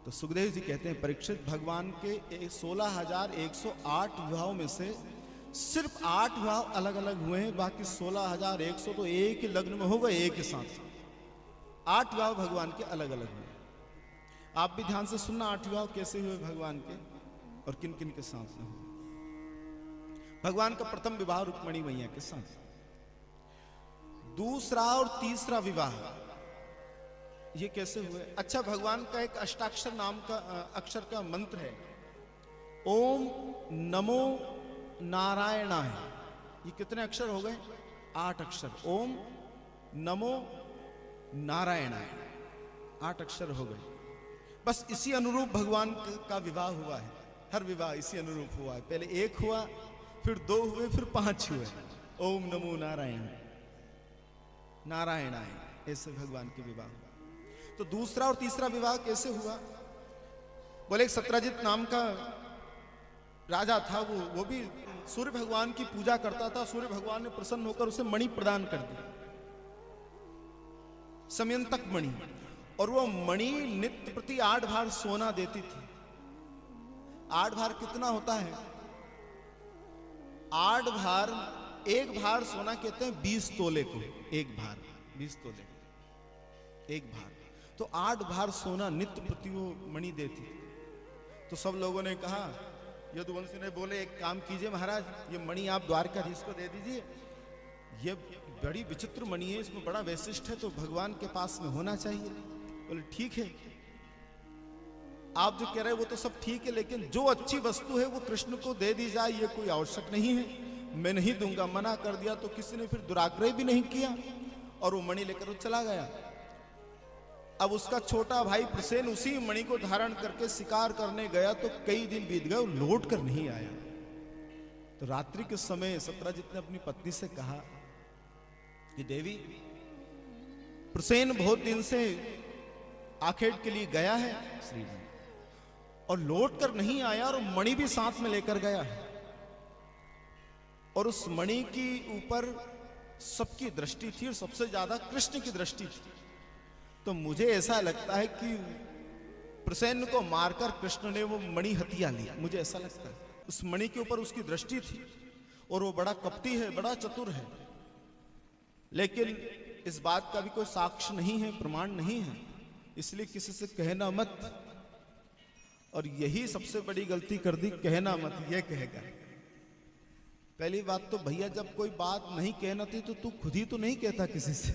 तो सुखदेव जी कहते हैं परीक्षित, भगवान के 16,108 विवाहों में से सिर्फ 8 विवाह अलग अलग हुए हैं, बाकी 16,100 तो एक ही लग्न में हो गए, एक ही साथ। 8 विवाह भगवान के अलग अलग हुए। आप भी ध्यान से सुनना, 8 विवाह कैसे हुए भगवान के और किन किन के साथ में हुए। भगवान का प्रथम विवाह रुक्मिणी मैया के साथ, दूसरा और तीसरा विवाह ये कैसे हुए? अच्छा, भगवान का एक अष्टाक्षर नाम का अक्षर का मंत्र है, ओम नमो नारायणाय। ये कितने अक्षर हो गए? 8 अक्षर। ओम नमो नारायणाय, 8 अक्षर हो गए। बस इसी अनुरूप भगवान का विवाह हुआ है। हर विवाह इसी अनुरूप हुआ है। पहले 1 हुआ, फिर 2 हुए, फिर 5 हुए। ओम नमो नारायण नारायणाय, ऐसे भगवान के विवाह हुआ। तो दूसरा और तीसरा विवाह कैसे हुआ? बोले एक सत्रजित नाम का राजा था, वो भी सूर्य भगवान की पूजा करता था। सूर्य भगवान ने प्रसन्न होकर उसे मणि प्रदान कर दी, समयंतक मणि, और वो मणि नित्य प्रति 8 भार सोना देती थी। 8 भार कितना होता है? 8 भार, 1 भार सोना कहते हैं 20 तोले को। 1 भार 20 तोले, 1 भार। तो 8 भार सोना नित्य प्रति वो मणि देती। तो सब लोगों ने कहा, यदुवंशी ने बोले एक काम कीजिए महाराज, ये मणि आप द्वारकाधीश को दे दीजिए, ये बड़ी विचित्र मणि है, इसमें बड़ा वैशिष्ट है, तो भगवान के पास में होना चाहिए। बोले ठीक है, आप जो कह रहे हैं वो तो सब ठीक है, लेकिन जो अच्छी वस्तु है वो कृष्ण को दे दी जाए, ये कोई आवश्यक नहीं है, मैं नहीं दूंगा। मना कर दिया तो किसी ने फिर दुराग्रह भी नहीं किया और वो मणि लेकर वो चला गया। अब उसका छोटा भाई प्रसेन उसी मणि को धारण करके शिकार करने गया, तो कई दिन बीत गए, लौट कर नहीं आया। तो रात्रि के समय सत्रजित ने अपनी पत्नी से कहा कि देवी, प्रसेन बहुत दिन से आखेट के लिए गया है श्री जी, और लौट कर नहीं आया, और मणि भी साथ में लेकर गया है, और उस मणि की ऊपर सबकी दृष्टि थी और सबसे ज्यादा कृष्ण की दृष्टि थी। तो मुझे ऐसा लगता है कि प्रसेन को मारकर कृष्ण ने वो मणि हथिया लिया, मुझे ऐसा लगता है। उस मणि के ऊपर उसकी दृष्टि थी, और वो बड़ा कपटी है, बड़ा चतुर है, लेकिन इस बात का भी कोई साक्ष्य नहीं है, प्रमाण नहीं है, इसलिए किसी से कहना मत। और यही सबसे बड़ी गलती कर दी, कहना मत, ये कहेगा। पहली बात तो भैया, जब कोई बात नहीं कहना थी तो तू खुद ही तो नहीं कहता किसी से।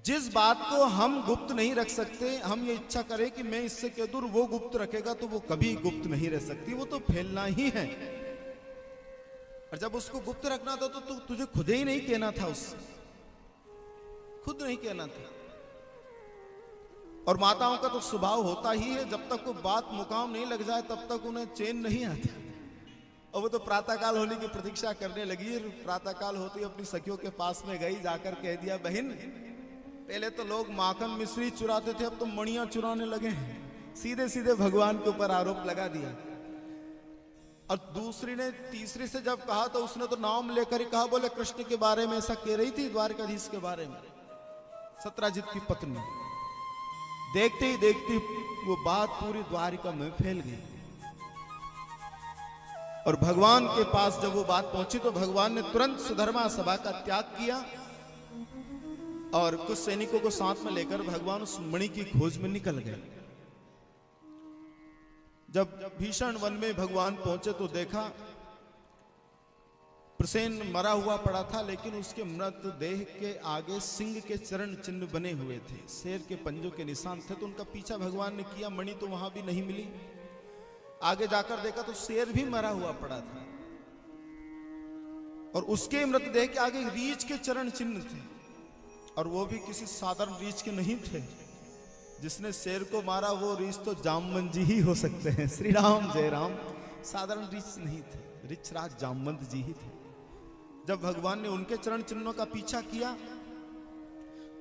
जिस बात को हम गुप्त नहीं रख सकते, हम ये इच्छा करें कि मैं इससे कह दूं वो गुप्त रखेगा, तो वो कभी गुप्त नहीं रह सकती, वो तो फैलना ही है। और जब उसको गुप्त रखना था तो तुझे खुद ही नहीं कहना था, उससे खुद नहीं कहना था। और माताओं का तो स्वभाव होता ही है, जब तक वो बात मुकाम नहीं लग जाए तब तक उन्हें चैन नहीं आता। और वो तो प्रातःकाल होने की प्रतीक्षा करने लगी। प्रातःकाल होती अपनी सखियों के पास में गई, जाकर कह दिया, बहन पहले तो लोग माखन मिश्री चुराते थे, अब तो मणियां चुराने लगे हैं। सीधे सीधे भगवान के ऊपर आरोप लगा दिया। और दूसरी ने तीसरी से जब कहा तो उसने तो नाम लेकर ही कहा, बोले कृष्ण के बारे में ऐसा कह रही थी, द्वारकाधीश के बारे में, सत्राजित की पत्नी। देखते ही देखते वो बात पूरी द्वारिका में फैल गई। और भगवान के पास जब वो बात पहुंची तो भगवान ने तुरंत सुधर्मा सभा का त्याग किया, और कुछ सैनिकों को साथ में लेकर भगवान उस मणि की खोज में निकल गए। जब भीषण वन में भगवान पहुंचे तो देखा प्रसेन मरा हुआ पड़ा था, लेकिन उसके मृत देह के आगे सिंह के चरण चिन्ह बने हुए थे, शेर के पंजों के निशान थे। तो उनका पीछा भगवान ने किया, मणि तो वहां भी नहीं मिली। आगे जाकर देखा तो शेर भी मरा हुआ पड़ा था, और उसके मृतदेह के आगे रीछ के चरण चिन्ह थे, और वो भी किसी साधारण रीछ के नहीं थे। जिसने शेर को मारा वो रीछ तो जामवंत जी ही हो सकते हैं। श्री राम जय राम, साधारण रीछ नहीं थे, ऋक्षराज जामवंत जी ही थे। जब भगवान ने उनके चरण चिन्हों का पीछा किया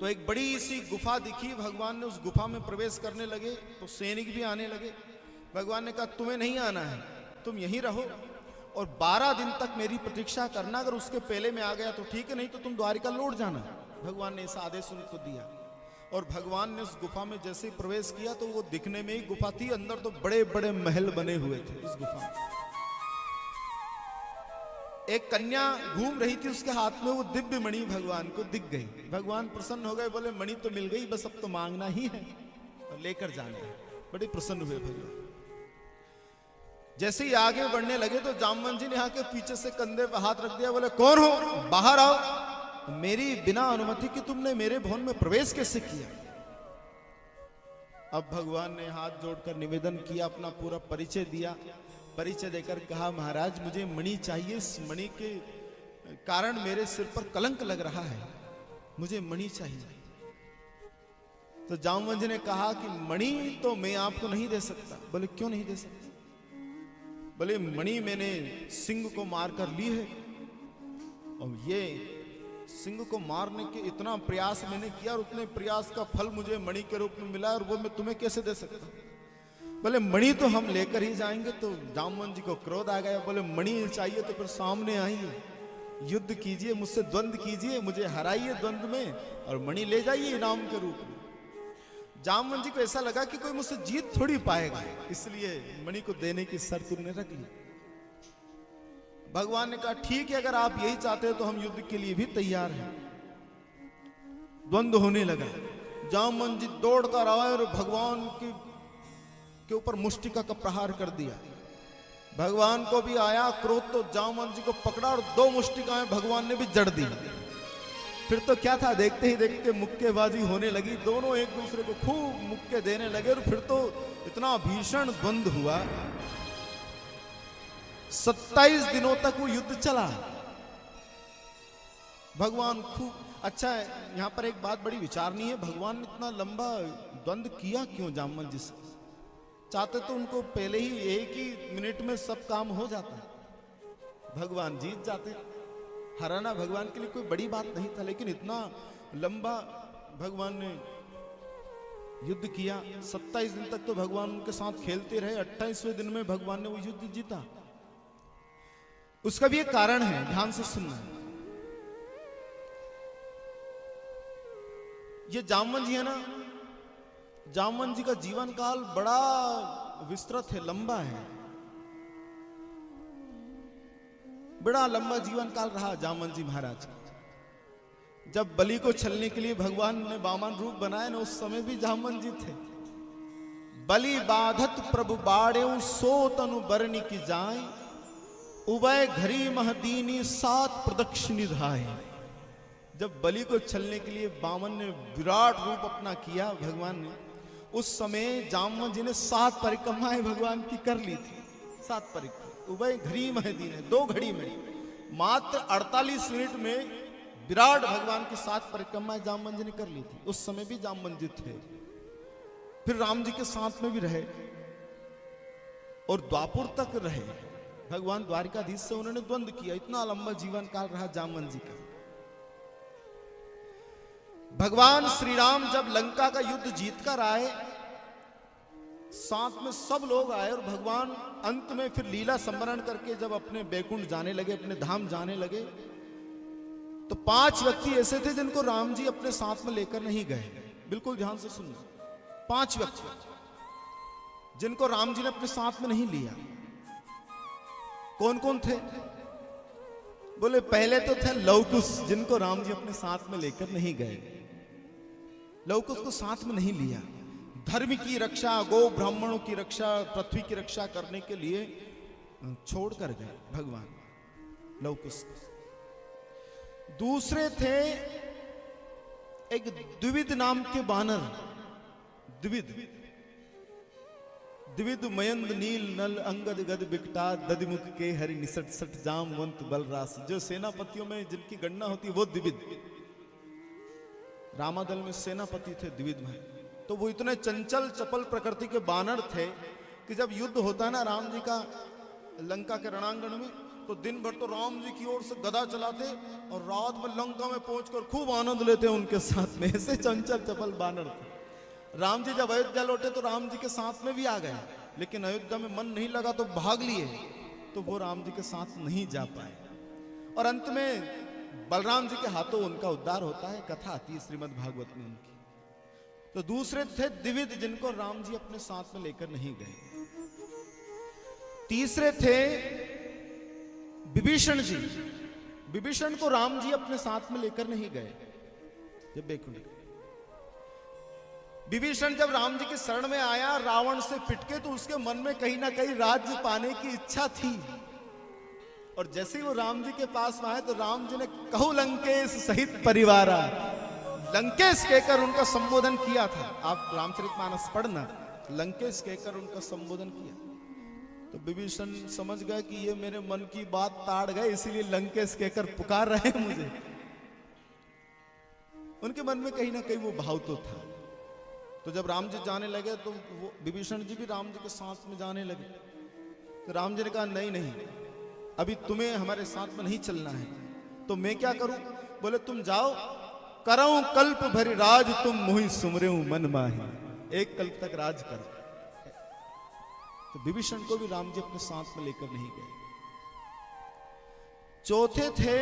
तो एक बड़ी सी गुफा दिखी। भगवान ने उस गुफा में प्रवेश करने लगे तो सैनिक भी आने लगे। भगवान ने कहा, तुम्हें नहीं आना है, तुम यहीं रहो और 12 दिन तक मेरी प्रतीक्षा करना। अगर उसके पहले में आ गया तो ठीक है, नहीं तो तुम द्वारिका लौट जाना। भगवान ने ऐसा आदेश उनको दिया। और भगवान ने उस गुफा में जैसे ही प्रवेश किया तो वो दिखने में ही गुफा थी, अंदर तो बड़े बड़े महल बने हुए थे उस गुफा में। एक कन्या घूम रही थी, उसके हाथ में वो दिव्य मणि भगवान को दिख गई। भगवान प्रसन्न हो गए, बोले मणि तो मिल गई, बस अब तो मांगना ही है और लेकर जाना है। बड़े प्रसन्न हुए भगवान। जैसे ही आगे बढ़ने लगे तो जामवंत जी ने यहाँ के पीछे से कंधे पर हाथ रख दिया, बोले कौन हो, बाहर आओ। मेरी बिना अनुमति की तुमने मेरे भवन में प्रवेश कैसे किया? अब भगवान ने हाथ जोड़कर निवेदन किया, अपना पूरा परिचय दिया। परिचय देकर कहा, महाराज मुझे मणि चाहिए, इस मणि के कारण मेरे सिर पर कलंक लग रहा है, मुझे मणि चाहिए। तो जामवंत जी ने कहा कि मणि तो मैं आपको नहीं दे सकता। बोले क्यों नहीं दे सकता? बोले मणि मैंने सिंह को मारकर ली है और ये सिंह को मारने के इतना प्रयास मैंने किया और उतने प्रयास का फल मुझे मणि के रूप में मिला और वो मैं तुम्हें कैसे दे सकता हूं? बोले मणि तो हम लेकर ही जाएंगे। तो जामवंत जी को क्रोध आ गया, बोले मणि चाहिए तो फिर सामने आइए, युद्ध कीजिए, मुझसे द्वंद्व कीजिए, मुझे हराइए द्वंद्व में और मणि ले जाइए इनाम के रूप में। जामवंत जी को ऐसा लगा कि कोई मुझसे जीत थोड़ी पाएगा, इसलिए मणि को देने की शर्त उन्होंने रख ली। भगवान ने कहा ठीक है, अगर आप यही चाहते हो तो हम युद्ध के लिए भी तैयार हैं। द्वंद्व होने लगा। जामवंत जी दौड़कर आए और भगवान के ऊपर मुष्टिका का प्रहार कर दिया। भगवान को भी आया क्रोध, तो जामवंत जी को पकड़ा और 2 मुष्टिकाएं भगवान ने भी जड़ दी। फिर तो क्या था, देखते ही देखते मुक्केबाजी होने लगी, दोनों एक दूसरे को खूब मुक्के देने लगे और फिर तो इतना भीषण द्वंद्व हुआ। 27 दिनों तक वो युद्ध चला। भगवान खूब अच्छा है। यहां पर एक बात बड़ी विचारनीय है, भगवान ने इतना लंबा द्वंद्व किया क्यों जामवंत जी से? चाहते तो उनको पहले ही एक ही मिनट में सब काम हो जाता, भगवान जीत जाते। हराना भगवान के लिए कोई बड़ी बात नहीं था, लेकिन इतना लंबा भगवान ने युद्ध किया। 27 दिन तक तो भगवान उनके साथ खेलते रहे। 28वें दिन में भगवान ने वो युद्ध जीता। उसका भी एक कारण है, ध्यान से सुनना। ये जामवंत जी है ना, जामवंत जी का जीवन काल बड़ा विस्तृत है, लंबा है, बड़ा लंबा जीवन काल रहा जामवंत जी महाराज। जब बलि को छलने के लिए भगवान ने वामन रूप बनाया ना, उस समय भी जामवंत जी थे। बलि बाधत प्रभु बाड़ेऊ सो तनु बरनी की जाए, उभय घरी महदीनी 7 प्रदक्षिणी धाए। जब बलि को छलने के लिए वामन ने विराट रूप अपना किया भगवान ने, उस समय जामवंत जी ने 7 परिक्रमाएं भगवान की कर ली थी। 7 परिक्रमा, उभय घड़ी महदीन है, 2 घड़ी में मात्र 48 मिनट में विराट भगवान की 7 परिक्रमाएं जामवंत जी ने कर ली थी। उस समय भी जामवंत जी थे। फिर राम जी के साथ में भी रहे और द्वापुर तक रहे। भगवान द्वारिकाधीश से उन्होंने द्वंद्व किया। इतना लंबा जीवन काल रहा जामवंत जी का। भगवान श्री राम जब लंका का युद्ध जीतकर आए, साथ में सब लोग आए और भगवान अंत में फिर लीला संवरण करके जब अपने बैकुंठ जाने लगे, अपने धाम जाने लगे, तो 5 व्यक्ति ऐसे थे जिनको राम जी अपने साथ में लेकर नहीं गए। बिल्कुल ध्यान से सुनना। 5 व्यक्ति जिनको राम जी ने अपने साथ में नहीं लिया। कौन कौन थे? बोले पहले तो थे लवकुश, जिनको राम जी अपने साथ में लेकर नहीं गए। लवकुश को साथ में नहीं लिया। धर्म की रक्षा, गो ब्राह्मणों की रक्षा, पृथ्वी की रक्षा करने के लिए छोड़ कर गए भगवान लवकुश। दूसरे थे एक द्विविद नाम के बानर। द्विविद मयंद नील नल अंगद गद बिकटा दधिमुख के हरि निसट सट जामवंत बलरास। जो सेनापतियों में जिनकी गणना होती है वो द्विविद। रामादल में सेनापति थे द्विविद भाई। तो वो इतने चंचल चपल प्रकृति के बानर थे कि जब युद्ध होता है ना राम जी का लंका के रणांगण में, तो दिन भर तो राम जी की ओर से गदा चलाते और रात में लंका में पहुंचकर खूब आनंद लेते उनके साथ में। ऐसे चंचल चपल बानर थे। राम जी जब अयोध्या लौटे तो राम जी के साथ में भी आ गए, लेकिन अयोध्या में मन नहीं लगा तो भाग लिए, तो वो राम जी के साथ नहीं जा पाए। और अंत में बलराम जी के हाथों उनका उद्धार होता है। कथा आती है श्रीमद् भागवत में उनकी। तो दूसरे थे द्विविध, जिनको राम जी अपने साथ में लेकर नहीं गए। तीसरे थे विभीषण जी। विभीषण को राम जी अपने साथ में लेकर नहीं गए। जब देखो विभीषण जब राम जी की शरण में आया रावण से पिटके, तो उसके मन में कहीं ना कहीं राज्य पाने की इच्छा थी। और जैसे ही वो राम जी के पास में आए तो राम जी ने कहु लंकेश सहित परिवारा, लंकेश कहकर उनका संबोधन किया था। आप रामचरितमानस पढ़ना, लंकेश कहकर उनका संबोधन किया। तो विभीषण समझ गए कि ये मेरे मन की बात ताड़ गए, इसीलिए लंकेश कहकर पुकार रहे हैं मुझे। उनके मन में कहीं ना कहीं वो भाव तो था। तो जब राम जी जाने लगे तो वो विभीषण जी भी राम जी के साथ में जाने लगे। तो राम जी ने कहा नहीं नहीं, अभी तुम्हें हमारे साथ में नहीं चलना है, तो मैं क्या करूं? बोले तुम जाओ, करऊं कल्प भरी राज तुम मोहि सुमरेऊ मन माही, एक कल्प तक राज कर। तो विभीषण को भी राम जी अपने साथ में लेकर नहीं गए। चौथे थे